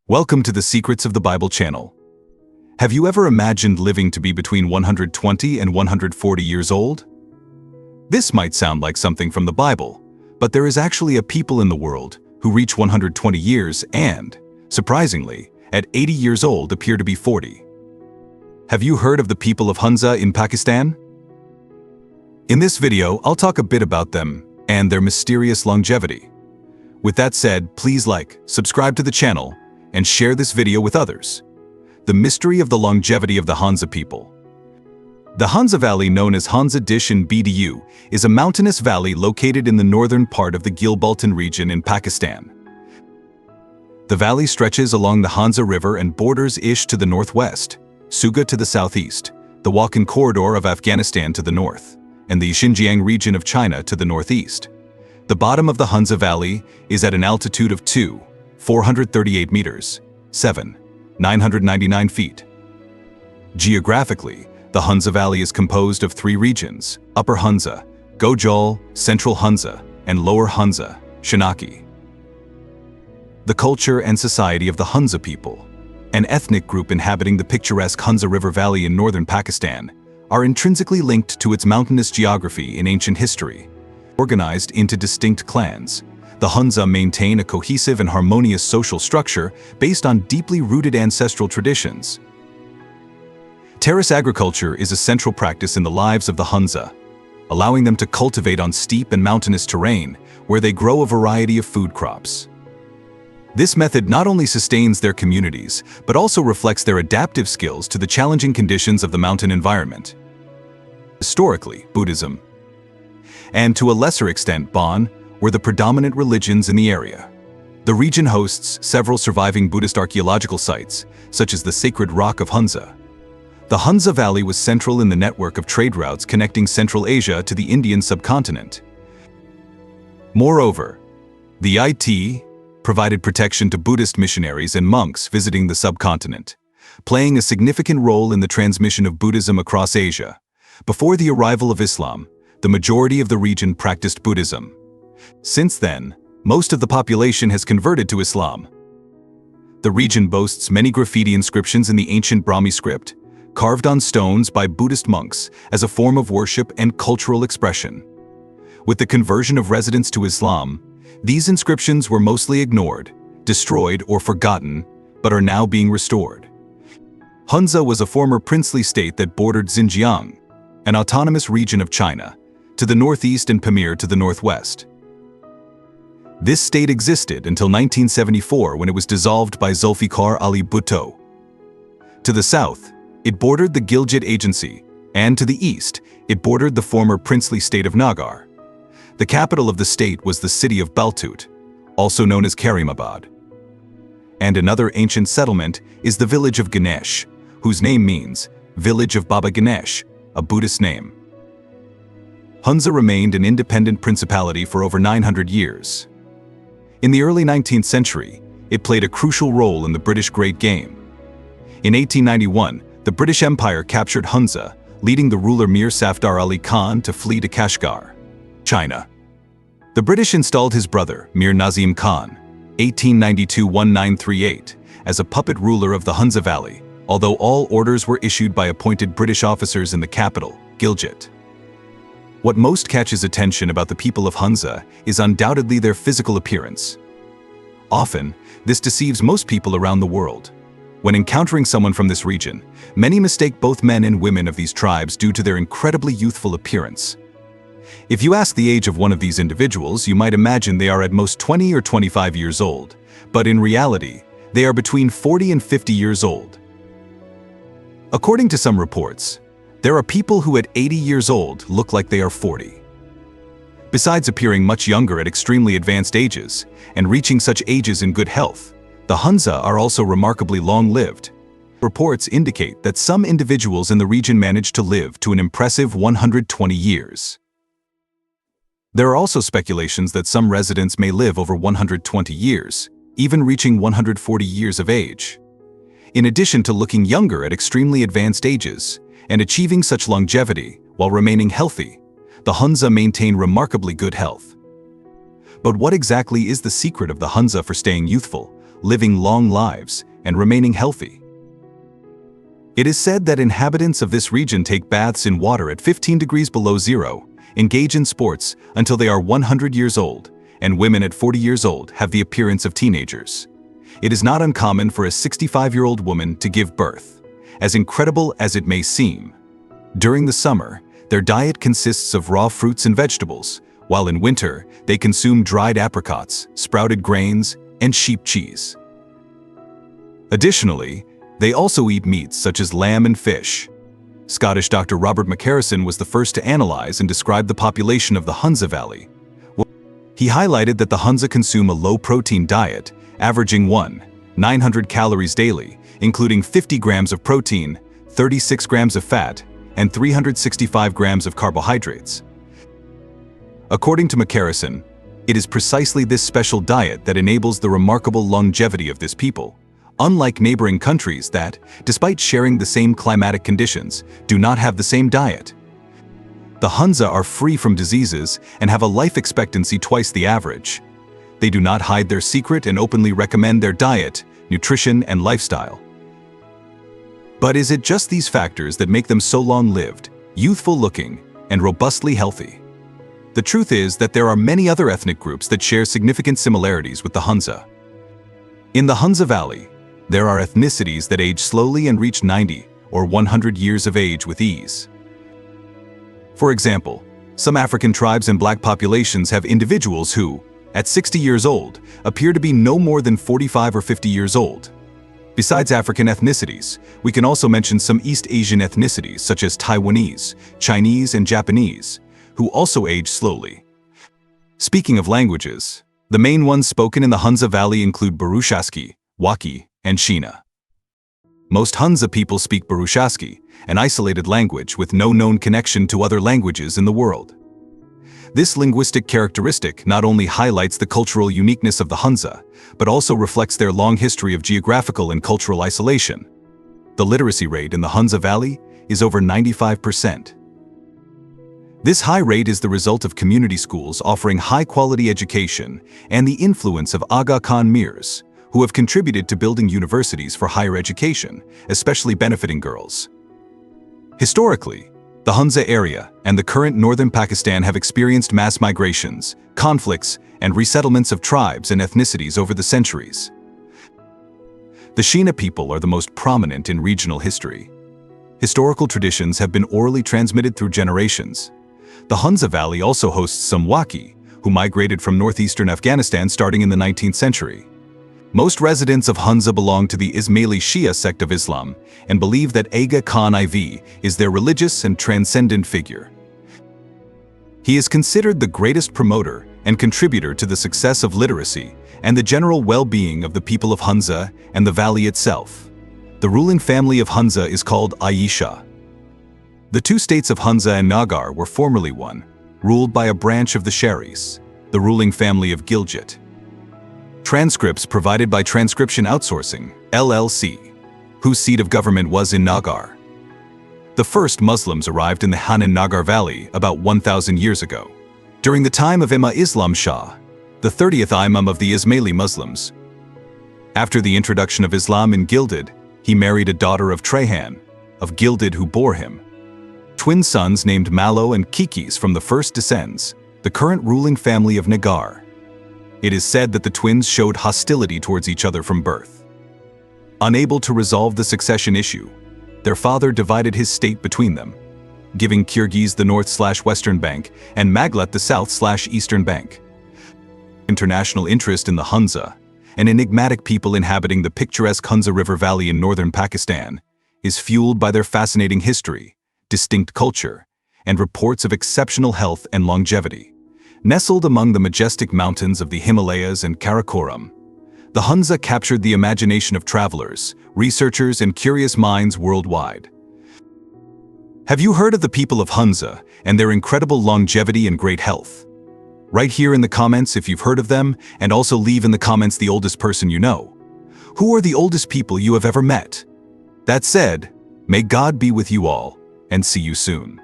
Welcome to the Secrets of the Bible channel. Have you ever imagined living to be between 120 and 140 years old? This might sound like something from the Bible, but there is actually a people in the world who reach 120 years and, surprisingly, at 80 years old appear to be 40. Have you heard of the people of Hunza in Pakistan? In this video, I'll talk a bit about them and their mysterious longevity. With that said, please like, subscribe to the channel, and share this video with others. The mystery of the longevity of the Hunza people. The Hunza Valley, known as Hunza Dish in BDU, is a mountainous valley located in the northern part of the Gilbaltan region in Pakistan. The valley stretches along the Hunza River and borders Ish to the northwest, Suga to the southeast, the Wakhan Corridor of Afghanistan to the north, and the Xinjiang region of China to the northeast. The bottom of the Hunza Valley is at an altitude of 438 meters, 999 feet. Geographically, the Hunza Valley is composed of three regions: Upper Hunza, Gojal, Central Hunza, and Lower Hunza, Shanaki. The culture and society of the Hunza people, an ethnic group inhabiting the picturesque Hunza River Valley in northern Pakistan, are intrinsically linked to its mountainous geography in ancient history. Organized into distinct clans, the Hunza maintain a cohesive and harmonious social structure based on deeply rooted ancestral traditions. Terrace agriculture is a central practice in the lives of the Hunza, allowing them to cultivate on steep and mountainous terrain where they grow a variety of food crops. This method not only sustains their communities, but also reflects their adaptive skills to the challenging conditions of the mountain environment. Historically, Buddhism, and to a lesser extent Bon, were the predominant religions in the area. The region hosts several surviving Buddhist archaeological sites, such as the Sacred Rock of Hunza. The Hunza Valley was central in the network of trade routes connecting Central Asia to the Indian subcontinent. Moreover, the IT provided protection to Buddhist missionaries and monks visiting the subcontinent, playing a significant role in the transmission of Buddhism across Asia. Before the arrival of Islam, the majority of the region practiced Buddhism. Since then, most of the population has converted to Islam. The region boasts many graffiti inscriptions in the ancient Brahmi script, carved on stones by Buddhist monks as a form of worship and cultural expression. With the conversion of residents to Islam, these inscriptions were mostly ignored, destroyed, or forgotten, but are now being restored. Hunza was a former princely state that bordered Xinjiang, an autonomous region of China, to the northeast and Pamir to the northwest. This state existed until 1974 when it was dissolved by Zulfikar Ali Bhutto. To the south, it bordered the Gilgit Agency, and to the east, it bordered the former princely state of Nagar. The capital of the state was the city of Baltut, also known as Karimabad. And another ancient settlement is the village of Ganesh, whose name means Village of Baba Ganesh, a Buddhist name. Hunza remained an independent principality for over 900 years. In the early 19th century, it played a crucial role in the British Great Game. In 1891, the British Empire captured Hunza, leading the ruler Mir Safdar Ali Khan to flee to Kashgar, China. The British installed his brother, Mir Nazim Khan, 1892-1938, as a puppet ruler of the Hunza Valley, although all orders were issued by appointed British officers in the capital, Gilgit. What most catches attention about the people of Hunza is undoubtedly their physical appearance. Often, this deceives most people around the world. When encountering someone from this region, many mistake both men and women of these tribes due to their incredibly youthful appearance. If you ask the age of one of these individuals, you might imagine they are at most 20 or 25 years old, but in reality, they are between 40 and 50 years old. According to some reports, there are people who at 80 years old look like they are 40. Besides appearing much younger at extremely advanced ages and reaching such ages in good health, the Hunza are also remarkably long-lived. Reports indicate that some individuals in the region manage to live to an impressive 120 years. There are also speculations that some residents may live over 120 years, even reaching 140 years of age. In addition to looking younger at extremely advanced ages and achieving such longevity while remaining healthy, the Hunza maintain remarkably good health. But what exactly is the secret of the Hunza for staying youthful, living long lives, and remaining healthy. It is said that inhabitants of this region take baths in water at 15 degrees below zero, engage in sports until they are 100 years old, and women at 40 years old have the appearance of teenagers. It is not uncommon for a 65-year-old woman to give birth, as incredible as it may seem. During the summer, their diet consists of raw fruits and vegetables, while in winter, they consume dried apricots, sprouted grains, and sheep cheese. Additionally, they also eat meats such as lamb and fish. Scottish Dr. Robert McCarrison was the first to analyze and describe the population of the Hunza Valley. He highlighted that the Hunza consume a low-protein diet, averaging 900 calories daily, including 50 grams of protein, 36 grams of fat, and 365 grams of carbohydrates. According to McCarrison, it is precisely this special diet that enables the remarkable longevity of this people, unlike neighboring countries that, despite sharing the same climatic conditions, do not have the same diet. The Hunza are free from diseases and have a life expectancy twice the average. They do not hide their secret and openly recommend their diet, nutrition, and lifestyle. But is it just these factors that make them so long-lived, youthful-looking, and robustly healthy? The truth is that there are many other ethnic groups that share significant similarities with the Hunza. In the Hunza Valley, there are ethnicities that age slowly and reach 90 or 100 years of age with ease. For example, some African tribes and black populations have individuals who, at 60 years old, appear to be no more than 45 or 50 years old. Besides African ethnicities, we can also mention some East Asian ethnicities such as Taiwanese, Chinese, and Japanese, who also age slowly. Speaking of languages, the main ones spoken in the Hunza Valley include Burushaski, Waki, and Shina. Most Hunza people speak Burushaski, an isolated language with no known connection to other languages in the world. This linguistic characteristic not only highlights the cultural uniqueness of the Hunza, but also reflects their long history of geographical and cultural isolation. The literacy rate in the Hunza Valley is over 95%. This high rate is the result of community schools offering high-quality education and the influence of Aga Khan Mirs, who have contributed to building universities for higher education, especially benefiting girls. Historically, the Hunza area and the current northern Pakistan have experienced mass migrations, conflicts, and resettlements of tribes and ethnicities over the centuries. The Shina people are the most prominent in regional history. Historical traditions have been orally transmitted through generations. The Hunza Valley also hosts some Waki, who migrated from northeastern Afghanistan starting in the 19th century. Most residents of Hunza belong to the Ismaili Shia sect of Islam and believe that Aga Khan IV is their religious and transcendent figure. He is considered the greatest promoter and contributor to the success of literacy and the general well-being of the people of Hunza and the valley itself. The ruling family of Hunza is called Ayesha. The two states of Hunza and Nagar were formerly one, ruled by a branch of the Sharis, the ruling family of Gilgit. Transcripts provided by Transcription Outsourcing, LLC, whose seat of government was in Nagar. The first Muslims arrived in the Hanan Nagar Valley about 1,000 years ago. During the time of Imam Islam Shah, the 30th Imam of the Ismaili Muslims. After the introduction of Islam in Gilded, he married a daughter of Trahan, of Gilded who bore him twin sons named Malo and Kikis from the first descends, the current ruling family of Nagar. It is said that the twins showed hostility towards each other from birth. Unable to resolve the succession issue, their father divided his state between them, giving Kyrgyz the north/western bank and Maglet the south/eastern bank. International interest in the Hunza, an enigmatic people inhabiting the picturesque Hunza River Valley in northern Pakistan, is fueled by their fascinating history, distinct culture, and reports of exceptional health and longevity. Nestled among the majestic mountains of the Himalayas and Karakoram, the Hunza captured the imagination of travelers, researchers, and curious minds worldwide. Have you heard of the people of Hunza and their incredible longevity and great health? Write here in the comments if you've heard of them, and also leave in the comments the oldest person you know. Who are the oldest people you have ever met? That said, may God be with you all, and see you soon.